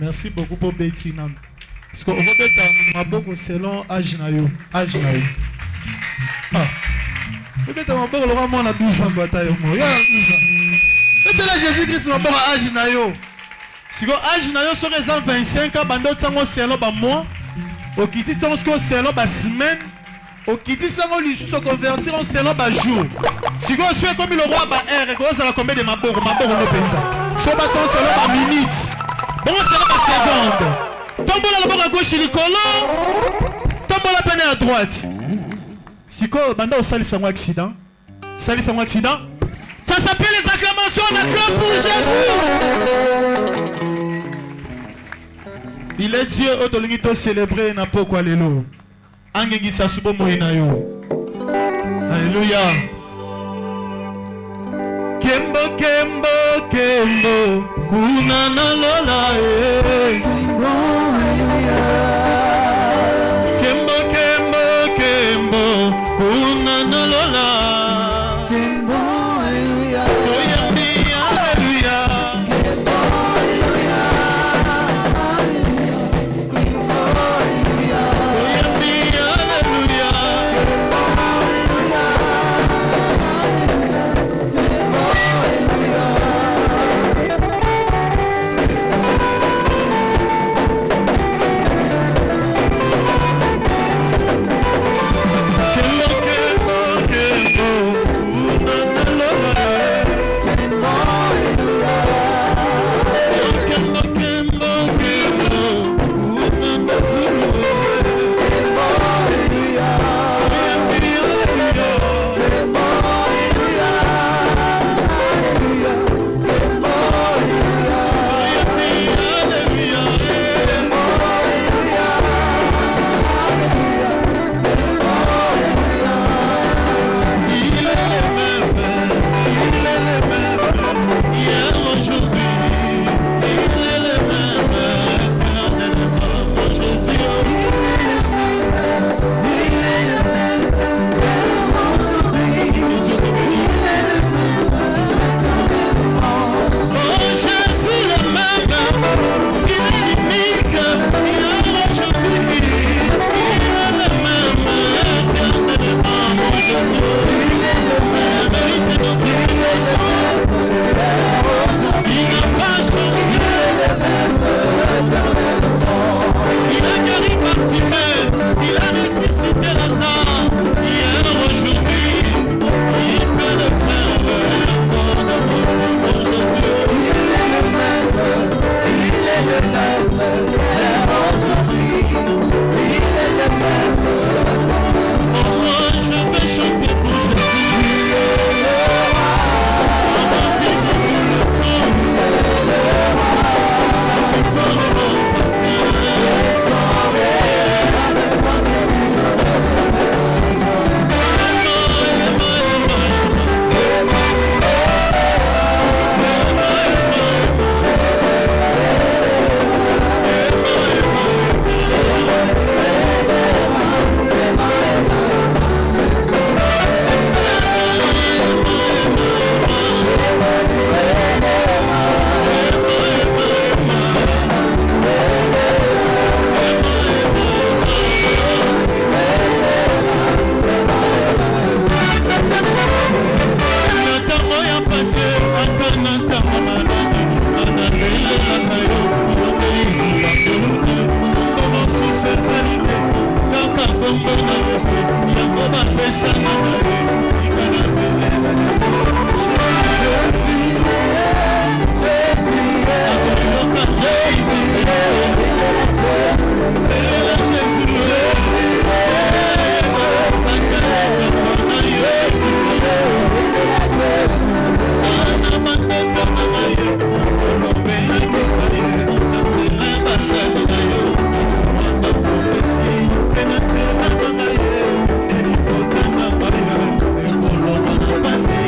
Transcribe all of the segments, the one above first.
Merci beaucoup pour Betty Nam. Parce qu'on va mettre beaucoup selon âge nayo. Âge nayo. Ah. Peut-être ma bonne Laurent moi na 12 ans bataille moi. Ya 12 ans. Peut-être Jésus-Christ ma bonne âge nayo. Si go âge nayo sur les 25 ans bando tsango selon ba mois. Au kiti tsango selon ba semaine. Au kiti tsango lisu se convertir en selon ba jour. Si go soit comme le roi ba heure ko ça la combien de maboko no pensa. So ba tsango selon ba minutes. Bon selon ba seconde. Tombola la boka gauche likolo. Tombola peine à droite. Si quoi, banda au sali sans accident. Sali sans accident. Ça s'appelle les acclamations. On acclame pour Jésus. Il est Dieu autolingito célébré n'a pas quoi l'élo. Angengi sasubo moinayo. Alléluia. Kembo kembo kembo kuna na lola eh. Kembo kembo kembo kuna na lola. Kembo hallelujah. Oyambi hallelujah. Kembo hallelujah. Kembo hallelujah. Oyambi hallelujah. Kembo hallelujah. Kembo hallelujah. Passer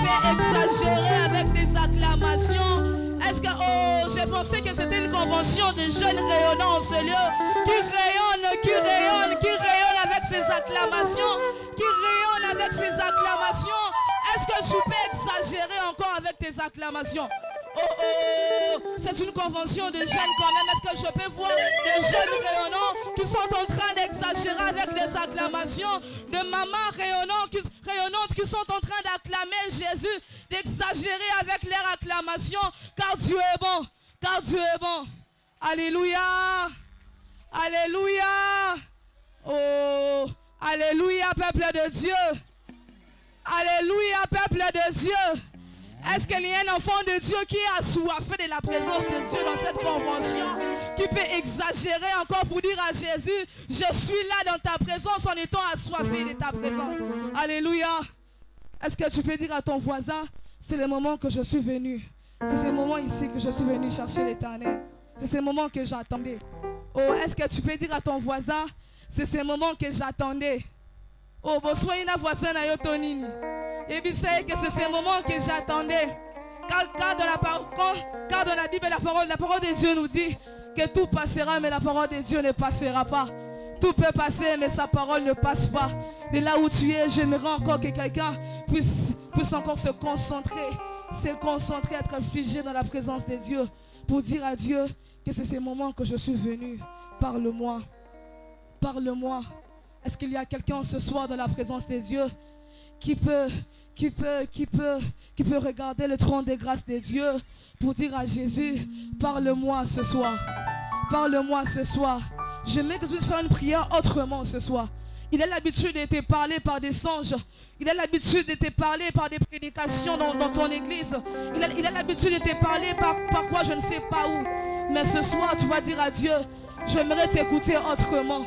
peux exagérer avec tes acclamations. Est-ce que, oh, j'ai pensé que c'était une convention de jeunes rayonnants en ce lieu, qui rayonnent avec ses acclamations, qui rayonnent avec ses acclamations. Est-ce que tu peux exagérer encore avec tes acclamations? Oh, c'est une convention de jeunes quand même. Est-ce que je peux voir des jeunes rayonnants qui sont en train d'exagérer avec des acclamations, de mamans rayonnantes qui sont en train d'acclamer Jésus, d'exagérer avec leurs acclamations, car Dieu est bon, car Dieu est bon. Alléluia, alléluia, oh, alléluia, peuple de Dieu, alléluia, peuple de Dieu. Est-ce qu'il y a un enfant de Dieu qui est assoiffé de la présence de Dieu dans cette convention, qui peut exagérer encore pour dire à Jésus, je suis là dans ta présence en étant assoiffé de ta présence. Alléluia. Est-ce que tu peux dire à ton voisin, c'est le moment que je suis venu. C'est ce moment ici que je suis venu chercher l'Éternel. C'est ce moment que j'attendais. Oh, est-ce que tu peux dire à ton voisin, c'est ce moment que j'attendais. Oh, bon, soyez un voisin à Yotonini. Et puis c'est que c'est ce moment que j'attendais. Car dans la Bible, la parole de Dieu nous dit que tout passera, mais la parole de Dieu ne passera pas. Tout peut passer, mais sa parole ne passe pas. De là où tu es, j'aimerais encore que quelqu'un puisse encore se concentrer, être figé dans la présence de Dieu, pour dire à Dieu que c'est ce moment que je suis venu. Parle-moi. Parle-moi. Est-ce qu'il y a quelqu'un ce soir dans la présence de Dieu qui peut regarder le trône des grâces de Dieu pour dire à Jésus, parle-moi ce soir. Parle-moi ce soir. J'aimerais que tu puisses faire une prière autrement ce soir. Il a l'habitude de te parler par des songes. Il a l'habitude de te parler par des prédications dans ton église. Il a l'habitude de te parler par quoi je ne sais pas où. Mais ce soir, tu vas dire à Dieu, j'aimerais t'écouter autrement.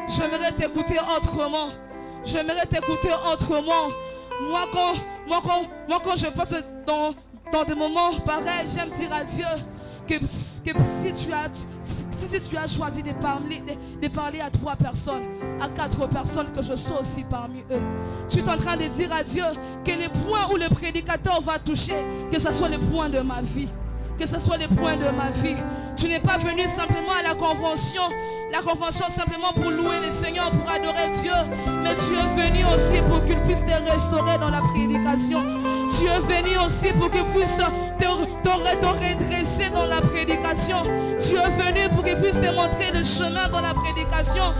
J'aimerais t'écouter autrement. J'aimerais t'écouter autrement. Moi, quand je passe dans des moments pareils, j'aime dire à Dieu que si tu as choisi de parler à 3 personnes, à 4 personnes, que je sois aussi parmi eux. Tu es en train de dire à Dieu que les points où le prédicateur va toucher, que ce soit les points de ma vie. Que ce soit les points de ma vie. Tu n'es pas venu simplement à la convention simplement pour louer le Seigneur, pour adorer Dieu, mais tu es venu aussi pour qu'il puisse te restaurer dans la prédication. Tu es venu aussi pour qu'il puisse te redresser dans la prédication. Tu es venu pour qu'il puisse te montrer le chemin dans la prédication.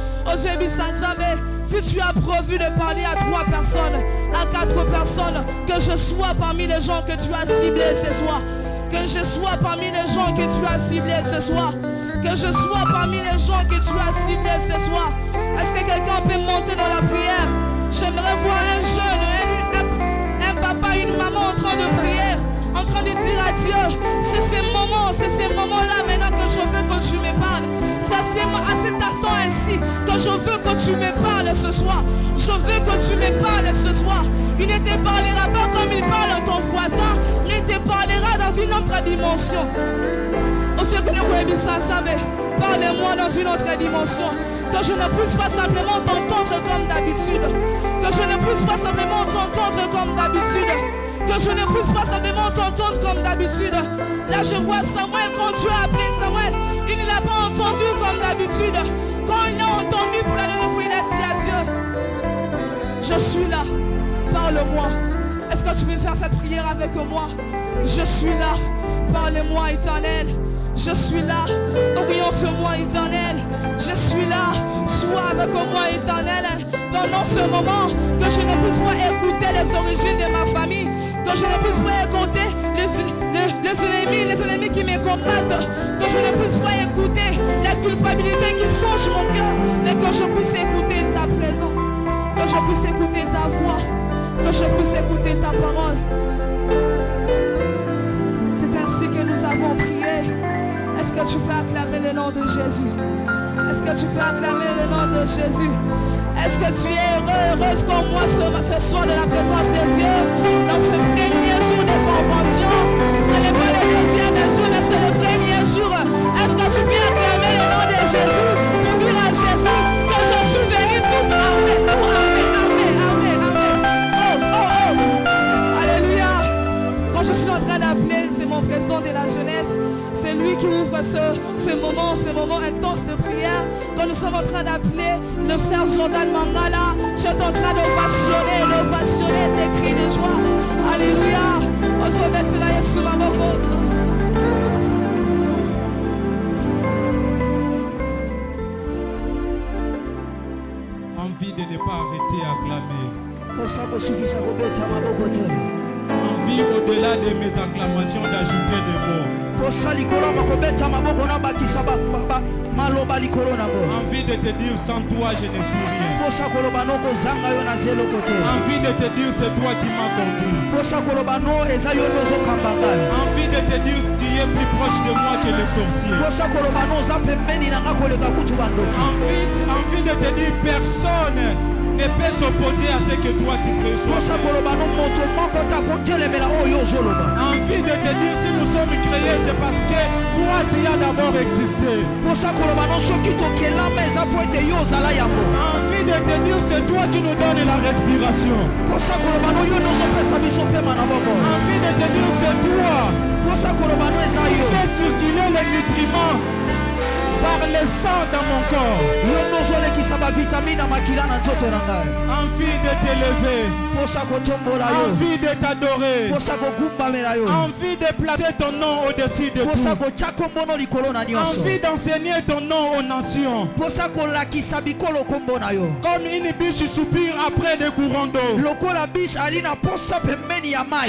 Si tu as prévu de parler à 3 personnes, à 4 personnes, que je sois parmi les gens que tu as ciblés ce soir. Que je sois parmi les gens que tu as ciblés ce soir. Que je sois parmi les gens que tu as ciblés ce soir. Est-ce que quelqu'un peut monter dans la prière? J'aimerais voir un jeune, un papa, une maman en train de prier, en train de dire à Dieu, c'est ces moments-là maintenant que je veux que tu me parles. C'est à cet instant ainsi que je veux que tu me parles ce soir. Je veux que tu me parles ce soir. Il ne te parlera pas comme il parle à ton voisin, mais il te parlera dans une autre dimension. Parle-moi dans une autre dimension. Que je ne puisse pas simplement t'entendre comme d'habitude. Que je ne puisse pas simplement t'entendre comme d'habitude. Que je ne puisse pas simplement t'entendre comme d'habitude. Là je vois Samuel, quand Dieu a appelé Samuel, il ne l'a pas entendu comme d'habitude. Quand il l'a entendu pour la dernière fois, il a dit à Dieu, je suis là, parle-moi. Est-ce que tu veux faire cette prière avec moi? Je suis là, parle-moi Éternel. Je suis là, oriente-moi Éternel. Je suis là, sois avec moi Éternel. Pendant ce moment, que je ne puisse pas écouter les origines de ma famille, que je ne puisse pas écouter les ennemis qui me combattent, que je ne puisse pas écouter la culpabilité qui songe mon cœur, mais que je puisse écouter ta présence, que je puisse écouter ta voix, que je puisse écouter ta parole. C'est ainsi que nous avons prié. Est-ce que tu peux acclamer le nom de Jésus? Est-ce que tu peux acclamer le nom de Jésus? Est-ce que tu es heureuse comme moi ce soir de la présence de Dieu? Dans ce premier jour de convention, ce n'est pas le deuxième jour, mais c'est le premier jour. Est-ce que tu peux acclamer le nom de Jésus pour dire à Jésus que je suis venu tout armé, tout armé, armé, armé, armé. Oh, oh, oh. Alléluia. maison de la jeunesse. C'est lui qui ouvre ce moment intense de prière. Quand nous sommes en train d'appeler le frère Jordan Mangala, tu es en train d'ovationner tes cris de joie. Alléluia. On se met cela Yesu Maboko. Envie de ne pas arrêter à acclamer. Envie au-delà de mes acclamations d'ajouter des mots. Envie de te dire sans toi je ne suis rien. Envie de te dire c'est toi qui m'as conduit. Envie de te dire tu es plus proche de moi que les sorciers. Envie de te dire personne ne peut s'opposer à ce que toi tu peux. Envie de te dire si nous sommes créés c'est parce que toi tu as d'abord existé. Envie de te dire c'est toi qui nous donnes la respiration. Envie de te dire c'est toi qui fais circuler les nutriments par le sang dans mon corps. Envie de t'élever. Envie de t'adorer. Envie de placer ton nom au-dessus de tout. Envie d'enseigner ton nom aux nations. Comme une biche soupire après des courants d'eau.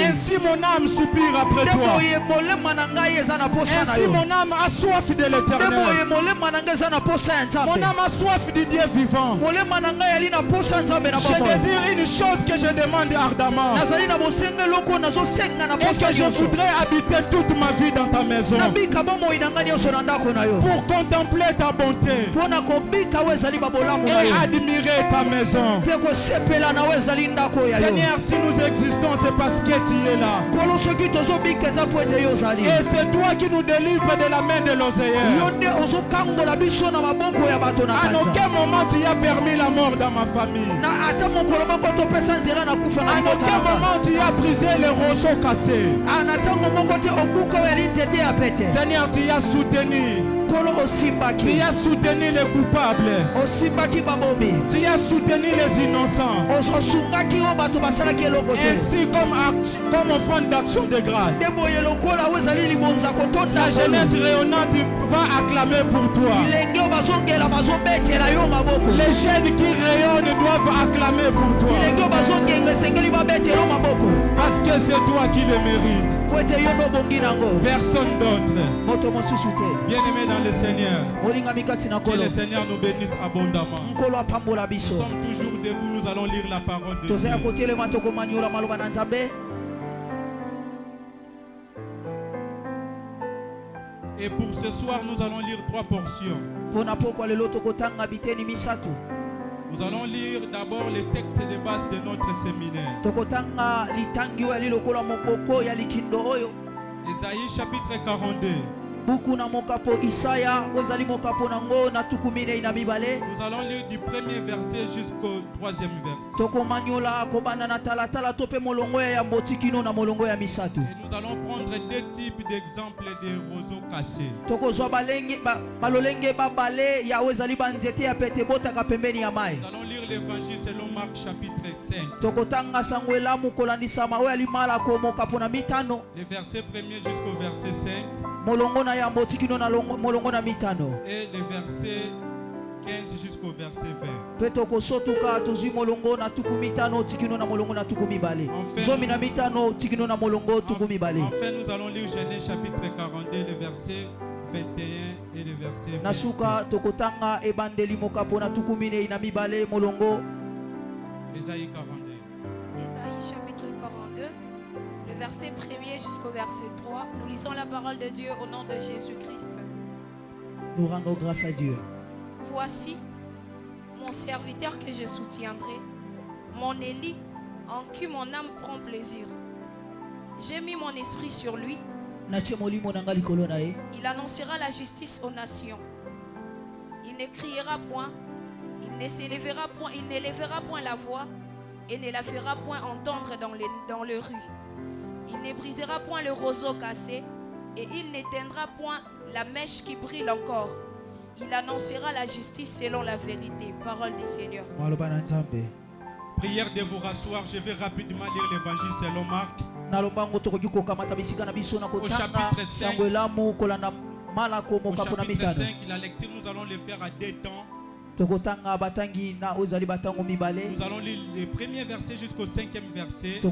Ainsi mon âme soupire après toi. Ainsi mon âme a soif de l'éternel. Mon âme a soif du Dieu vivant. Je désire une chose que je demande ardemment. Et que je voudrais habiter toute ma vie dans ta maison. Pour contempler ta bonté. Et admirer ta maison. Seigneur, si nous existons, c'est parce que tu es là. Et c'est toi qui nous délivres de la main de l'oseilleur. À aucun moment tu as permis la mort dans ma famille. À aucun moment tu as brisé les roseaux cassés. Seigneur, tu as soutenu. Tu as soutenu les coupables. Tu as soutenu les innocents. Ainsi comme offrande d'action de grâce. La jeunesse rayonnante va acclamer pour toi. Les jeunes qui rayonnent doivent acclamer pour toi. Parce que c'est toi qui le mérites. Personne d'autre. Bien-aimé dans le Seigneur, que le Seigneur nous bénisse abondamment. Nous sommes toujours debout, nous allons lire la parole de Dieu. Et pour ce soir, nous allons lire 3 portions. Nous allons lire d'abord les textes de base de notre séminaire. Ésaïe chapitre 42. Nous allons lire du premier verset jusqu'au 3e verset. Et nous allons prendre 2 types d'exemples de roseaux cassés. Nous allons lire l'évangile selon Marc chapitre 5. Le verset 1er jusqu'au verset 5. Et le verset 15 jusqu'au verset 20. Enfin, nous allons lire Genèse chapitre 42, le verset 21 et le verset 22. Ésaïe 42. Ésaïe chapitre 42, le verset 1er jusqu'au verset 3. Nous lisons la parole de Dieu au nom de Jésus-Christ. Nous rendons grâce à Dieu. Voici mon serviteur que je soutiendrai, mon Élie en qui mon âme prend plaisir. J'ai mis mon esprit sur lui. Il annoncera la justice aux nations. Il ne criera point, il n'élèvera point la voix et ne la fera point entendre dans les rues. Il ne brisera point le roseau cassé, et il n'éteindra point la mèche qui brille encore. Il annoncera la justice selon la vérité. Parole du Seigneur. Prière de vous rasseoir. Je vais rapidement lire l'évangile selon Marc. Au chapitre 5, la lecture, nous allons le faire à deux temps. Nous allons lire le premier verset jusqu'au 5e verset. Et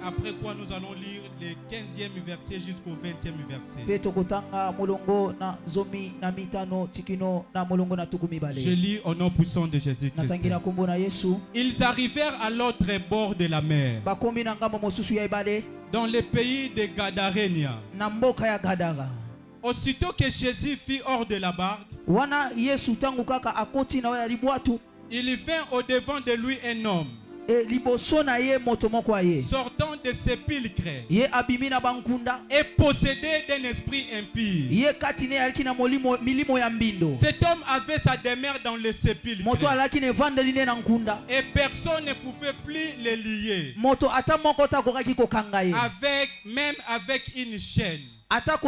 après quoi nous allons lire le 15e verset jusqu'au 20e verset. Je lis au nom puissant de Jésus-Christ. Ils arrivèrent à l'autre bord de la mer, dans le pays de Gadarénia. Aussitôt que Jésus fut hors de la barque, il vint au-devant de lui un homme, sortant de sépulcre et possédé d'un esprit impie. Cet homme avait sa demeure dans le sépulcre et personne ne pouvait plus le lier, même avec une chaîne. Car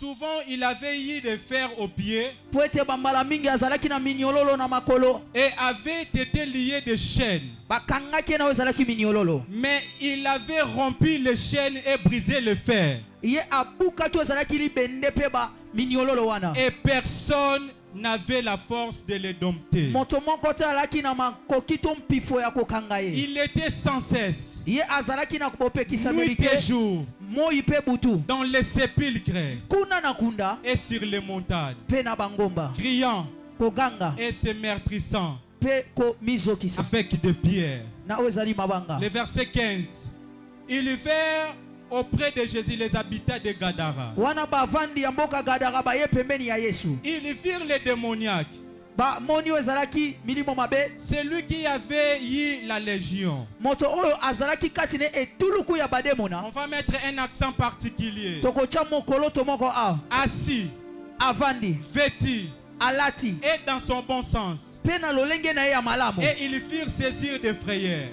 souvent il avait eu des fers aux pieds et avait été lié de chaînes. Mais il avait rompu les chaînes et brisé le fer. Et personne n'avait la force de les dompter. Il était sans cesse, nuit et jour, dans les sépulcres et sur les montagnes, criant et se meurtrissant avec des pierres. Le verset 15. Ils vinrent auprès de Jésus les habitants de Gadara. Ils virent les démoniaques, celui qui avait eu la légion. On va mettre un accent particulier. Assis, vêtu et dans son bon sens. Et ils firent saisir de frayeur.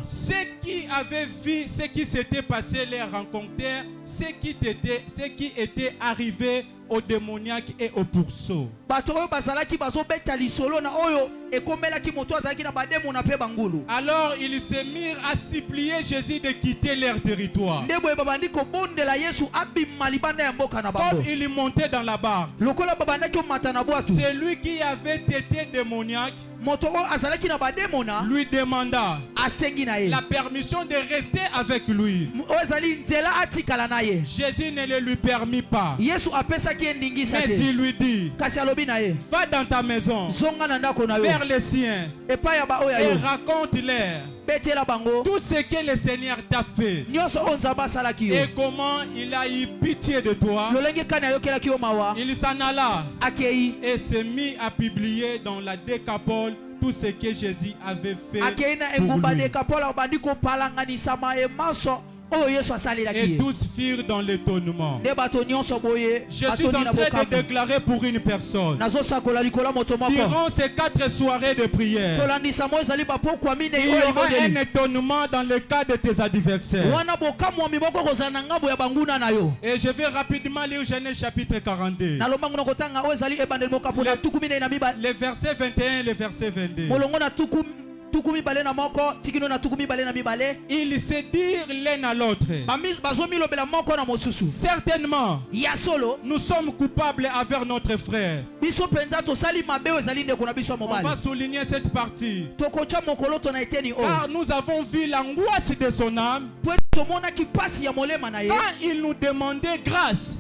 Ceux qui avaient vu ce qui s'était passé les rencontrèrent, ce qui était arrivé aux démoniaques et aux pourceaux. Alors ils se mirent à supplier Jésus de quitter leur territoire. Comme il montait dans la barque, celui qui avait été démoniaque lui demanda la permission de rester avec lui. Jésus ne le lui permit pas, mais il lui dit: va dans ta maison, vers les siens, et raconte-leur tout ce que le Seigneur t'a fait et comment il a eu pitié de toi. Il s'en alla et se mit à publier dans la Décapole tout ce que Jésus avait fait pour lui. Et tous firent dans l'étonnement. Je suis en train de déclarer pour une personne, durant ces 4 soirées de prière, il y aura un étonnement dans le cas de tes adversaires. Et je vais rapidement lire Genèse chapitre 42, les versets 21 et les versets 22. Ils se dirent l'un à l'autre: certainement, nous sommes coupables avec notre frère. On va souligner cette partie, car nous avons vu l'angoisse de son âme quand il nous demandait grâce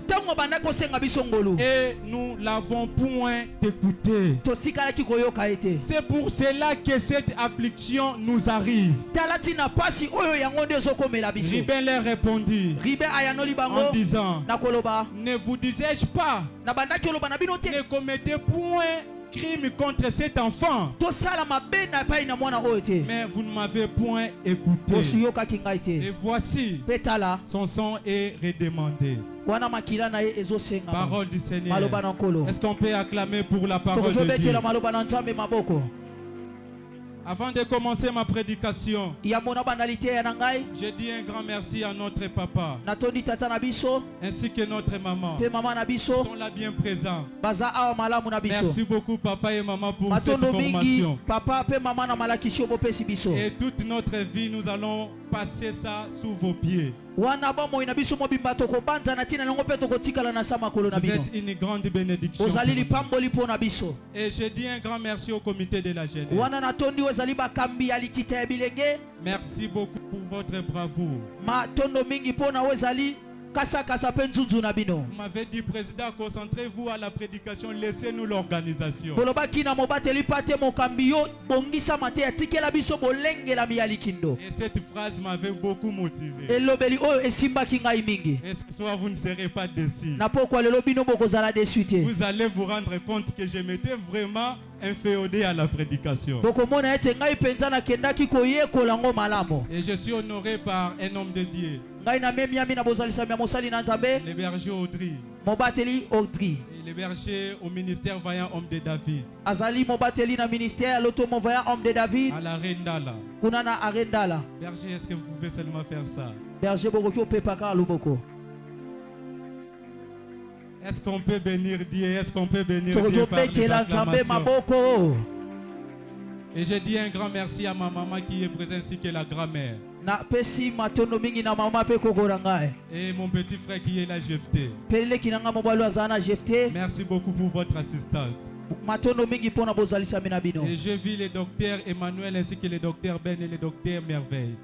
et nous l'avons point écouté. C'est pour cela que cette affliction nous arrive. Ribin leur répondit en disant: ne vous disais-je pas, ne commettez point crime contre cet enfant, mais vous ne m'avez point écouté. Et voici, son sang est redemandé. Parole du Seigneur. Est-ce qu'on peut acclamer pour la parole de Dieu? Avant de commencer ma prédication, je dis un grand merci à notre papa ainsi que notre maman. Ils sont là bien présents. Merci beaucoup papa et maman pour cette formation. Et toute notre vie, nous allons passer ça sous vos pieds. Vous êtes une grande bénédiction. Et je dis un grand merci au comité de la jeunesse. Merci beaucoup pour votre bravoure. Vous m'avez dit, président, concentrez-vous à la prédication, laissez-nous l'organisation. Et cette phrase m'avait beaucoup motivé. Et ce soir, vous ne serez pas déçus. Vous allez vous rendre compte que je m'étais vraiment inféodé à la prédication. Et je suis honoré par un homme de Dieu, le berger Audrey. Et le berger au ministère Vaillant Homme de David. À la Rendala. Berger, est-ce que vous pouvez seulement faire ça? Est-ce qu'on peut bénir Dieu? Est-ce qu'on peut bénir Dieu par les acclamations? Et je dis un grand merci à ma maman qui est présente ainsi que la grand-mère. Et mon petit frère qui est là, Jephté. Merci beaucoup pour votre assistance. Et je vis le docteur Emmanuel ainsi que le docteur Ben et le docteur Merveille.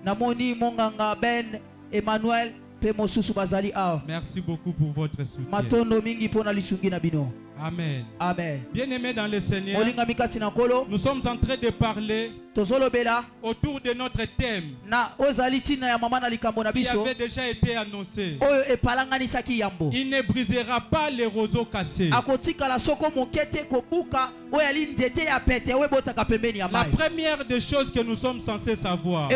Merci beaucoup pour votre soutien. Amen. Amen. Bien-aimés dans le Seigneur, nous sommes en train de parler autour de notre thème qui avait déjà été annoncé. Il ne brisera pas les roseaux cassés. La première des choses que nous sommes censés savoir,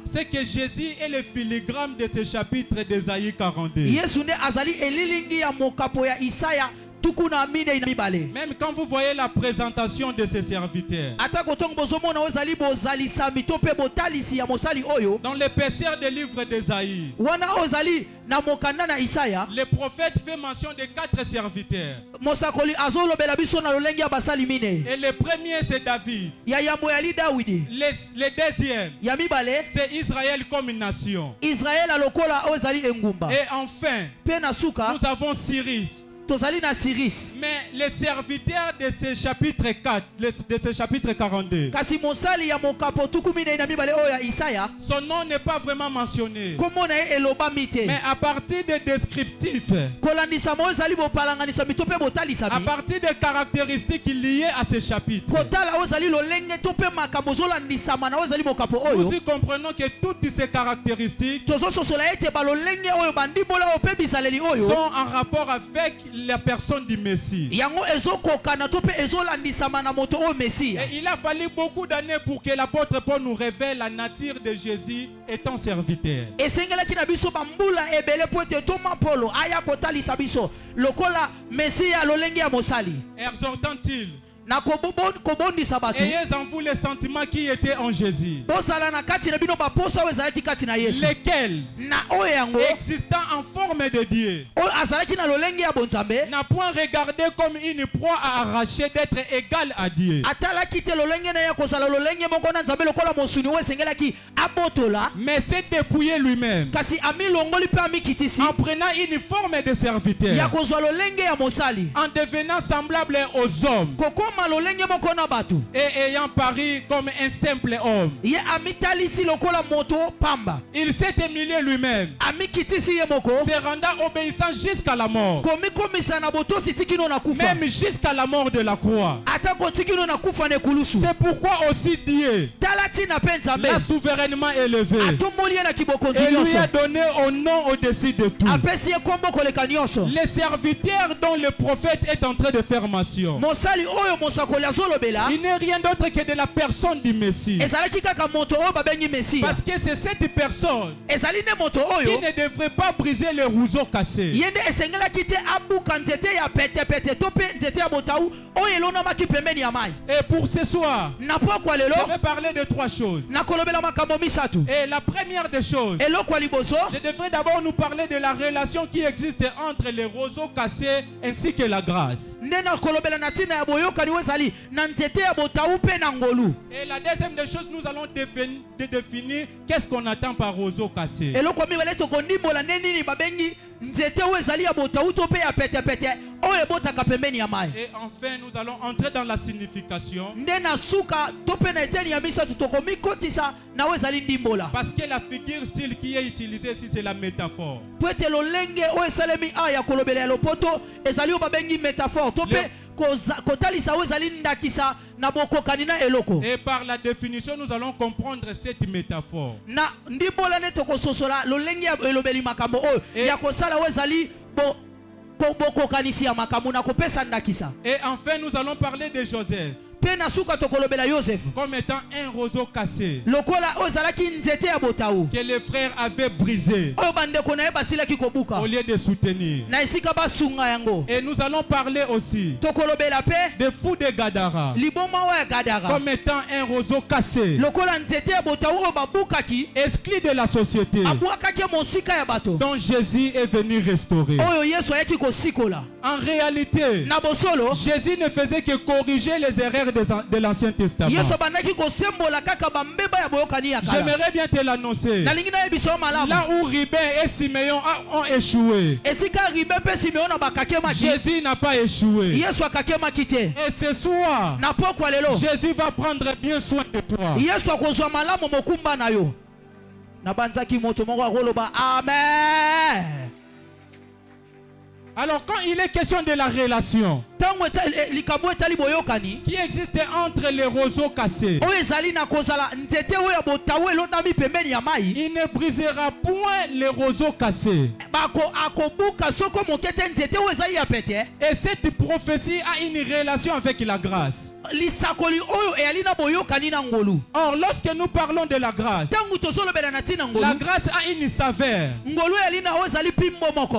c'est que Jésus est le filigrane de ce chapitre d'Ésaïe 42. Même quand vous voyez la présentation de ces serviteurs, dans l'épaisseur des livres d'Ésaïe, le prophète fait mention de 4 serviteurs. Et le premier c'est David. Le deuxième c'est Israël comme une nation. Et enfin nous avons Cyrus. Mais les serviteurs de ce chapitre 4, de ce chapitre 42, son nom n'est pas vraiment mentionné. Mais à partir des descriptifs, à partir des caractéristiques liées à ce chapitre, nous y comprenons que toutes ces caractéristiques sont en rapport avec la personne du Messie. Et il a fallu beaucoup d'années pour que l'apôtre Paul nous révèle la nature de Jésus étant serviteur. Exhortant-il, ayez en vous les sentiments qui étaient en Jésus, lesquels, existant en forme de Dieu, n'a point regardé comme une proie à arracher d'être égal à Dieu, mais s'est dépouillé lui-même en prenant une forme de serviteur, en devenant semblable aux hommes et ayant paru comme un simple homme. Il s'est humilié lui-même, se rendant obéissant jusqu'à la mort, même jusqu'à la mort de la croix. C'est pourquoi aussi Dieu l'a souverainement élevé et lui a donné un nom au-dessus de tout. Les serviteurs dont le prophète est en train de faire mention il n'est rien d'autre que de la personne du Messie. Parce que c'est cette personne qui ne devrait pas briser les roseaux cassés. Et pour ce soir, je vais parler de 3 choses. Et la première des choses, je devrais d'abord nous parler de la relation qui existe entre les roseaux cassés ainsi que la grâce. Et la deuxième des choses, nous allons définir qu'est-ce qu'on attend par roseau cassé. Et enfin, nous allons entrer dans la signification. Parce que la figure style qui est utilisée ici, c'est la métaphore. Et par la définition, nous allons comprendre cette métaphore. Et enfin, nous allons parler de Joseph comme étant un roseau cassé que les frères avaient brisé au lieu de soutenir. Et nous allons parler aussi de fou de Gadara comme étant un roseau cassé, exclu de la société, dont Jésus est venu restaurer. En réalité, Jésus ne faisait que corriger les erreurs de l'Ancien Testament. J'aimerais bien te l'annoncer. Là où Ribin et Siméon ont échoué, Jésus n'a pas échoué. Et ce soir, Jésus va prendre bien soin de toi. Amen. Alors quand il est question de la relation qui existe entre les roseaux cassés, il ne brisera point les roseaux cassés. Et cette prophétie a une relation avec la grâce. Or, lorsque nous parlons de la grâce a une saveur.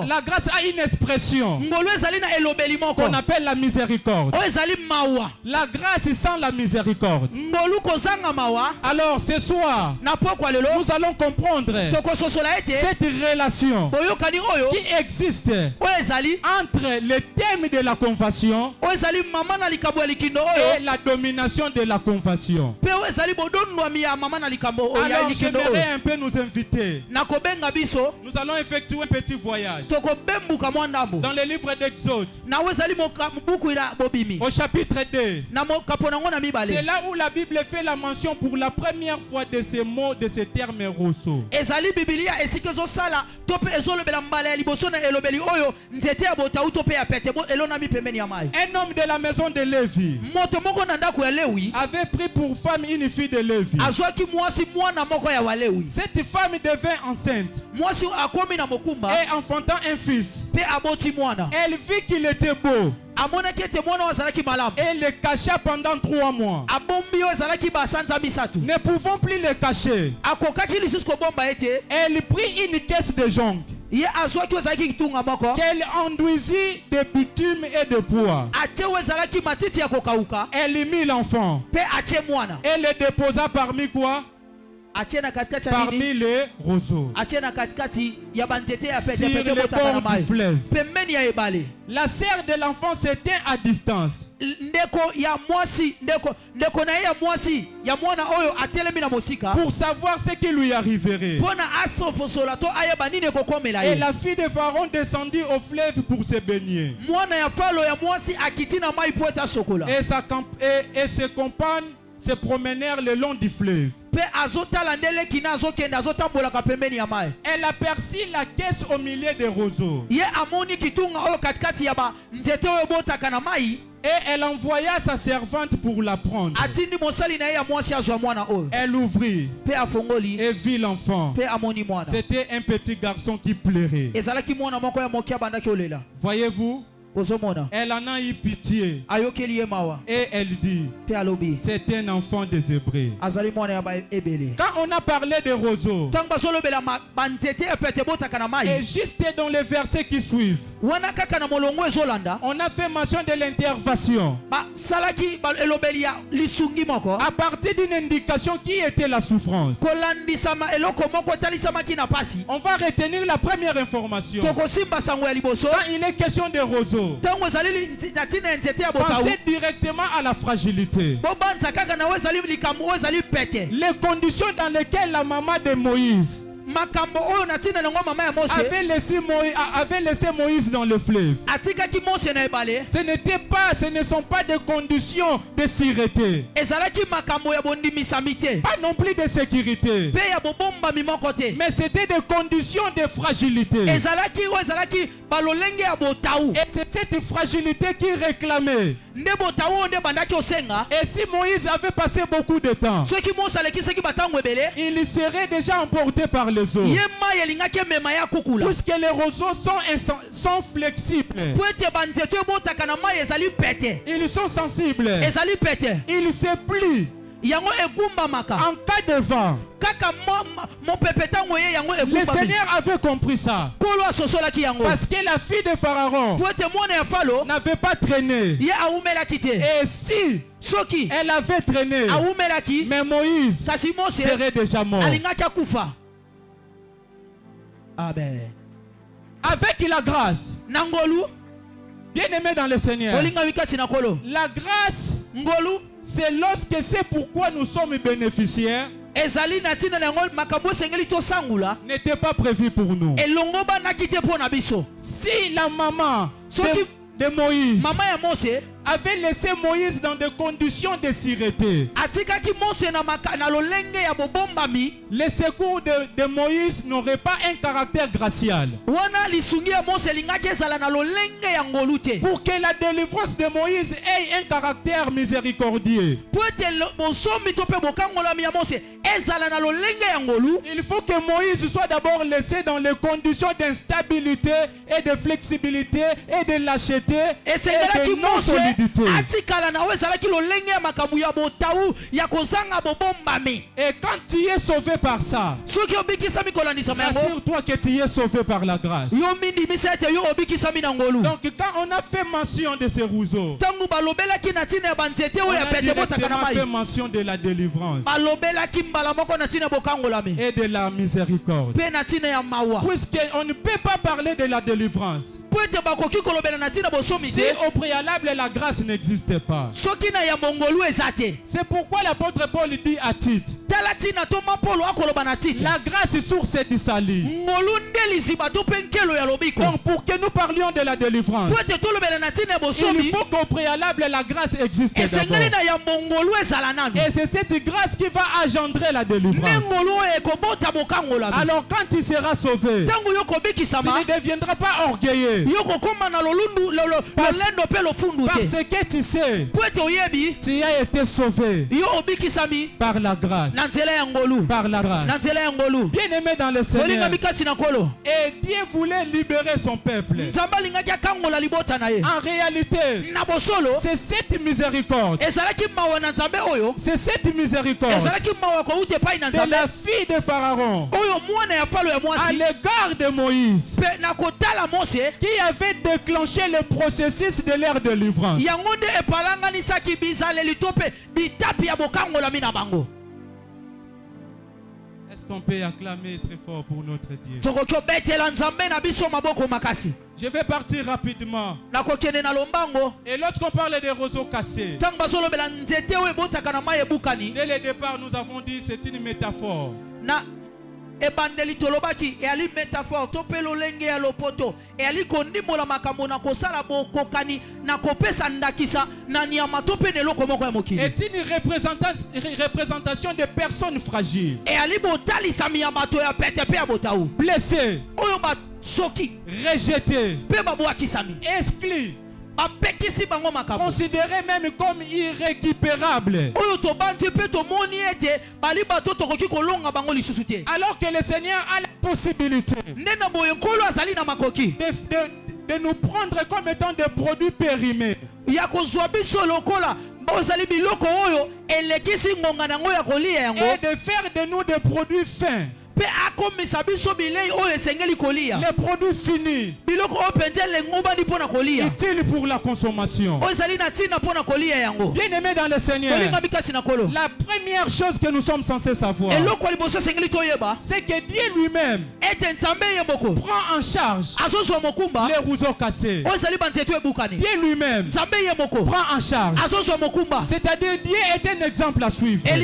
La grâce a une expression qu'on appelle la miséricorde. La grâce sans la miséricorde. Alors ce soir, nous allons comprendre cette relation qui existe entre les thèmes de la conversion et la domination de la conversion. Alors j'aimerais un peu nous inviter. Nous allons effectuer un petit voyage dans le livre d'Exode, au chapitre 2. C'est là où la Bible fait la mention pour la première fois de ces mots, de ces termes roseaux. Un homme de la maison de Lévi avait pris pour femme une fille de Lévi. Cette femme devint enceinte et enfantant un fils. Elle vit qu'il était beau. Elle le cacha pendant 3 mois. Ne pouvant plus le cacher, elle prit une caisse de jonc qu'elle enduisit de bitume et de poids. Elle y mit l'enfant et le déposa parmi quoi? Parmi les roseaux sur le bord du fleuve. La sœur de l'enfant s'éteint à distance pour savoir ce qui lui arriverait. Et la fille de Pharaon descendit au fleuve pour se baigner. Et ses compagnes se promenèrent le long du fleuve. Elle aperçut la caisse au milieu des roseaux. Et elle envoya sa servante pour la prendre. Elle ouvrit et vit l'enfant. C'était un petit garçon qui pleurait. Voyez-vous, Elle en a eu pitié. Et elle dit, c'est un enfant des Hébreux. Quand on a parlé de roseaux, et juste dans les versets qui suivent, on a fait mention de l'intervention à partir d'une indication qui était la souffrance. On va retenir la première information. Quand il est question de roseaux, pensez directement à la fragilité. Les conditions dans lesquelles la maman de Moïse avait laissé Moïse dans le fleuve. Ce ne sont pas des conditions de sûreté, pas non plus de sécurité, mais c'était des conditions de fragilité. Et c'est cette fragilité qui réclamait. Et si Moïse avait passé beaucoup de temps, il serait déjà emporté par les eaux. Puisque les roseaux sont flexibles, ils sont sensibles, ils se plient en cas de vent. Le Seigneur avait compris ça, parce que la fille de Pharaon n'avait pas traîné. Et si elle avait traîné, mais Moïse serait déjà mort. Amen. Avec la grâce, bien aimé dans le Seigneur, la grâce, c'est lorsque c'est pourquoi nous sommes bénéficiaires, n'était pas prévu pour nous. Si la maman de Moïse avait laissé Moïse dans des conditions de sûreté, les secours de Moïse n'auraient pas un caractère gracial. Pour que la délivrance de Moïse ait un caractère miséricordieux, il faut que Moïse soit d'abord laissé dans les conditions d'instabilité et de flexibilité et de lâcheté et de non-solidité. Et quand tu es sauvé par ça, assure-toi que tu es sauvé par la grâce. Donc quand on a fait mention de ces roseaux, on a directement fait mention de la délivrance et de la miséricorde. Puisqu'on ne peut pas parler de la délivrance si au préalable la grâce n'existait pas. C'est pourquoi l'apôtre Paul dit à Tite, la grâce est source d'Isali. Donc pour que nous parlions de la délivrance, il faut qu'au préalable la grâce existe d'abord. Et c'est cette grâce qui va engendrer la délivrance. Alors quand tu seras sauvé, tu ne deviendras pas orgueilleux, parce que tu sais, tu as été sauvé par la grâce. Par la grâce. Bien aimé dans le Seigneur. Et Dieu voulait libérer son peuple. En réalité, c'est cette miséricorde. C'est cette miséricorde de la fille de Pharaon à l'égard de Moïse qui avait déclenché le processus de leur délivrance. Est-ce qu'on peut acclamer très fort pour notre Dieu? Je vais partir rapidement. Et lorsqu'on parle des roseaux cassés, dès le départ nous avons dit c'est une métaphore. ebandeli tolobaki eali métaphore topelo lenge ya lopoto eali kondimola makambo na kosala bokokani na kopesa ndakisa na nyama topene loko moko ya mokili. Est une représentation de personnes fragiles. Eali botalisa mi ya bato ya pete pe ya botau. Blessés. Oyo ba soki. Rejetés. Pe babwa kisami. Exclus. Considéré même comme irrécupérable. Alors que le Seigneur a la possibilité de nous prendre comme étant des produits périmés. Ya kozwa biso lokola bozali biloko oyo elekisi ngonga nango ya kolia yango. Et de faire de nous des produits fins. Pe akomisa biso bilei oyo esengeli kolia. Les produits finis. Biloko oyo penze lenguba ndi pona kolia. Utile pour la consommation. Ozali na tina pona kolia yango. Bien aimé dans le Seigneur. La première chose que nous sommes censés savoir, c'est que Dieu lui-même prend en charge les roseaux cassés. Dieu lui-même prend en charge. C'est-à-dire Dieu est un exemple à suivre. Et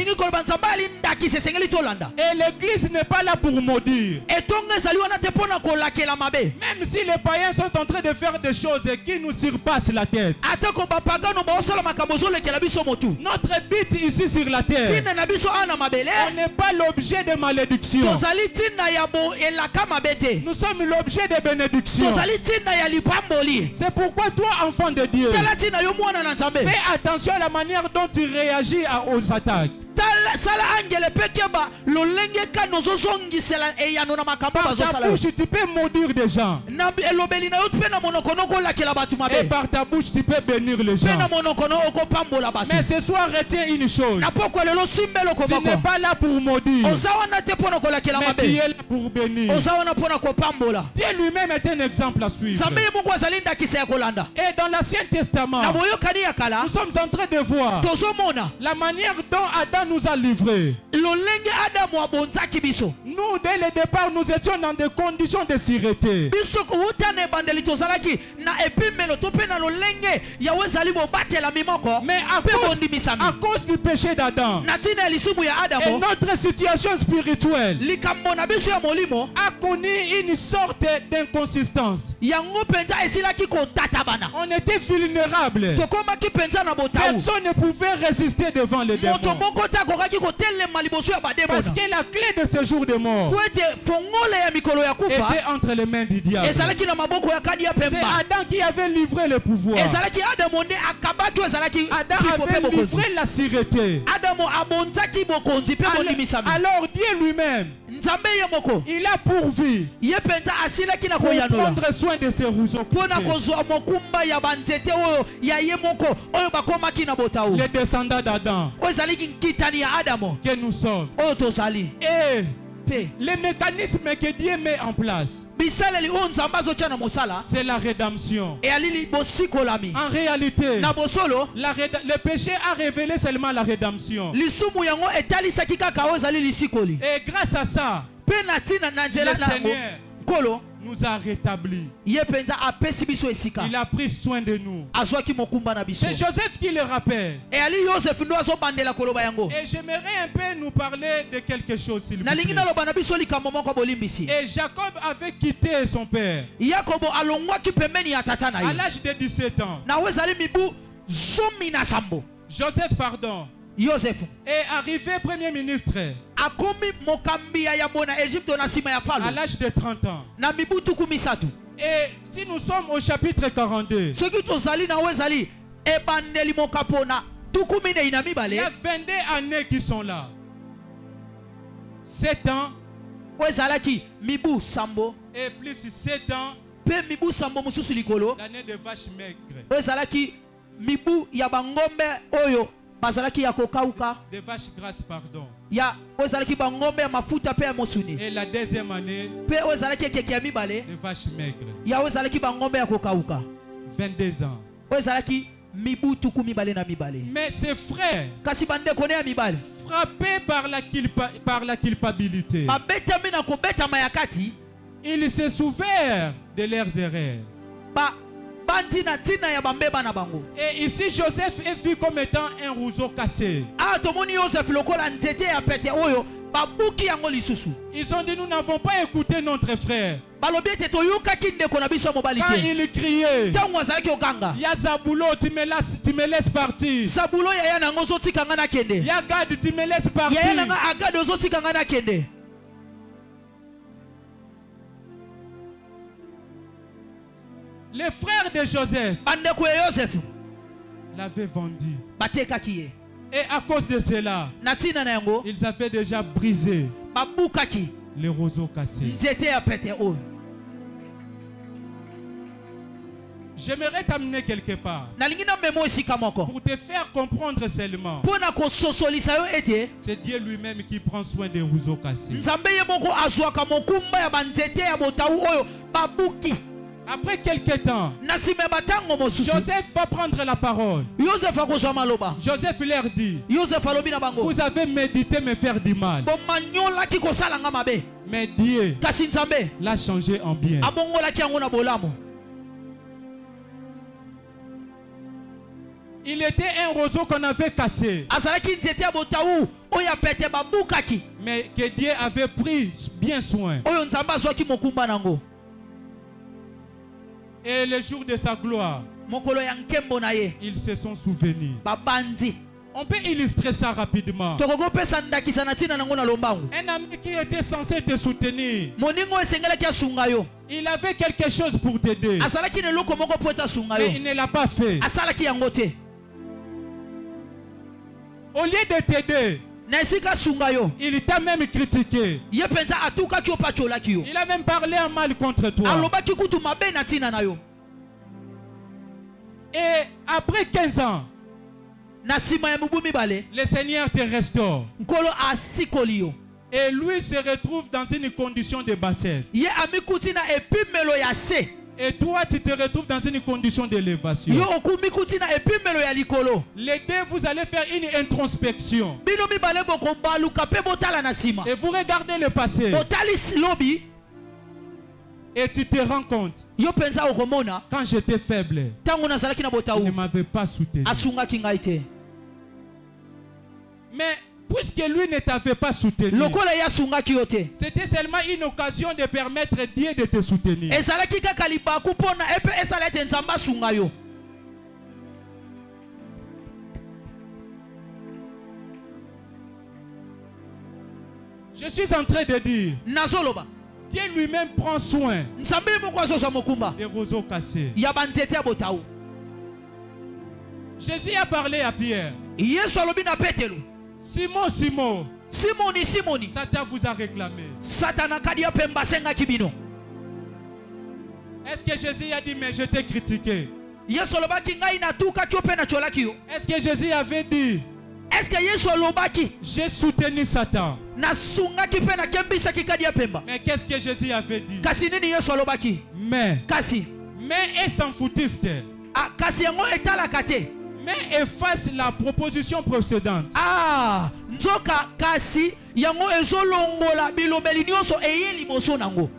l'église n'est pas là pour maudire. Même si les païens sont en train de faire des choses qui nous surpassent la tête. Notre but ici sur la terre, on n'est pas l'objet de malédiction. Nous sommes l'objet de bénédiction. C'est pourquoi toi, enfant de Dieu, fais attention à la manière dont tu réagis aux attaques. Par ta bouche tu peux maudire des gens. Et par ta bouche tu peux bénir les gens. Mais ce soir retiens une chose. Tu n'es pas là pour maudire, mais tu es là pour bénir. Dieu lui-même est un exemple à suivre. Et dans l'Ancien Testament, nous sommes en train de voir la manière dont Adam nous a livrés. Nous, dès le départ, nous étions dans des conditions de sûreté. Mais à cause du péché d'Adam et notre situation spirituelle a connu une sorte d'inconsistance. On était vulnérables. Personne ne pouvait résister devant les démons. Parce que la clé de ce jour de mort était entre les mains du diable. C'est Adam qui avait livré le pouvoir. Adam avait livré la sûreté. Alors Dieu lui-même, il a pourvu pour prendre soin de ses roseaux. Les descendants d'Adam que nous sommes. Et les mécanismes que Dieu met en place, c'est la rédemption. En réalité, le péché a révélé seulement la rédemption. Et grâce à ça, le Seigneur nous a rétablis. Il a pris soin de nous. C'est Joseph qui le rappelle. Et j'aimerais un peu nous parler de quelque chose, s'il vous plaît. Et Jacob avait quitté son père à l'âge de 17 ans. Joseph, pardon, est arrivé premier ministre à l'âge de 30 ans. Et si nous sommes au chapitre 42, il y a 22 années qui sont là. 7 ans et plus 7 ans l'année de vache maigre, de vache grasse, pardon. Et la deuxième année de vache maigre, 22 ans. Mais ses frères, frappés par la culpabilité, ils se souvinrent de leurs erreurs. Et ici Joseph est vu comme étant un roseau cassé. Ils ont dit, nous n'avons pas écouté notre frère. Quand il criait, il y a Zabulo, tu me laisses partir. Il y a Gad, tu me laisses partir. Les frères de Joseph l'avaient vendu. Et à cause de cela, ils avaient déjà brisé les roseaux cassés. J'aimerais t'amener quelque part pour te faire comprendre seulement. C'est Dieu lui-même qui prend soin des roseaux cassés. Après quelques temps, Joseph va prendre la parole. Joseph leur dit, vous avez médité me faire du mal, mais Dieu l'a changé en bien. Il était un roseau qu'on avait cassé, mais que Dieu avait pris bien soin. Et le jour de sa gloire, ils se sont souvenus. On peut illustrer ça rapidement. Un ami qui était censé te soutenir, il avait quelque chose pour t'aider, mais il ne l'a pas fait. Au lieu de t'aider, il t'a même critiqué. Il a même parlé en mal contre toi. Et après 15 ans, le Seigneur te restaure. Et lui se retrouve dans une condition de bassesse. Et toi, tu te retrouves dans une condition d'élévation. Les deux, vous allez faire une introspection. Et vous regardez le passé. Et tu te rends compte, quand j'étais faible, il ne m'avait pas soutenu. Mais puisque lui ne t'avait pas soutenu, c'était seulement une occasion de permettre Dieu de te soutenir. Je suis en train de dire, Dieu lui-même prend soin des roseaux cassés. Jésus a parlé à Pierre. Simon, Simon, Satan vous a réclamé. Est-ce que Jésus a dit, mais je t'ai critiqué? Est-ce que Jésus avait dit, j'ai soutenu Satan? Mais qu'est-ce que Jésus avait dit? Mais est sans foutiste. Mais efface la proposition précédente.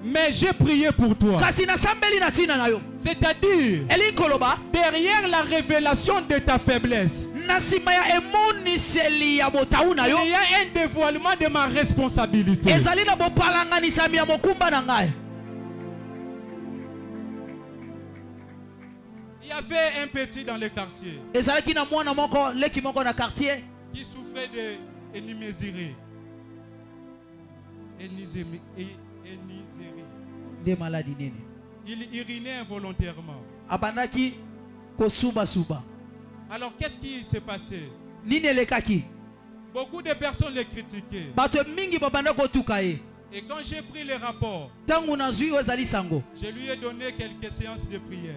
Mais j'ai prié pour toi. C'est-à-dire, derrière la révélation de ta faiblesse, il y a un dévoilement de ma responsabilité. Il y avait un petit dans le quartier qui souffrait d'énimésirie. Il urinait involontairement. Alors qu'est-ce qui s'est passé? Beaucoup de personnes le critiquaient. Et quand j'ai pris le rapport, je lui ai donné quelques séances de prière.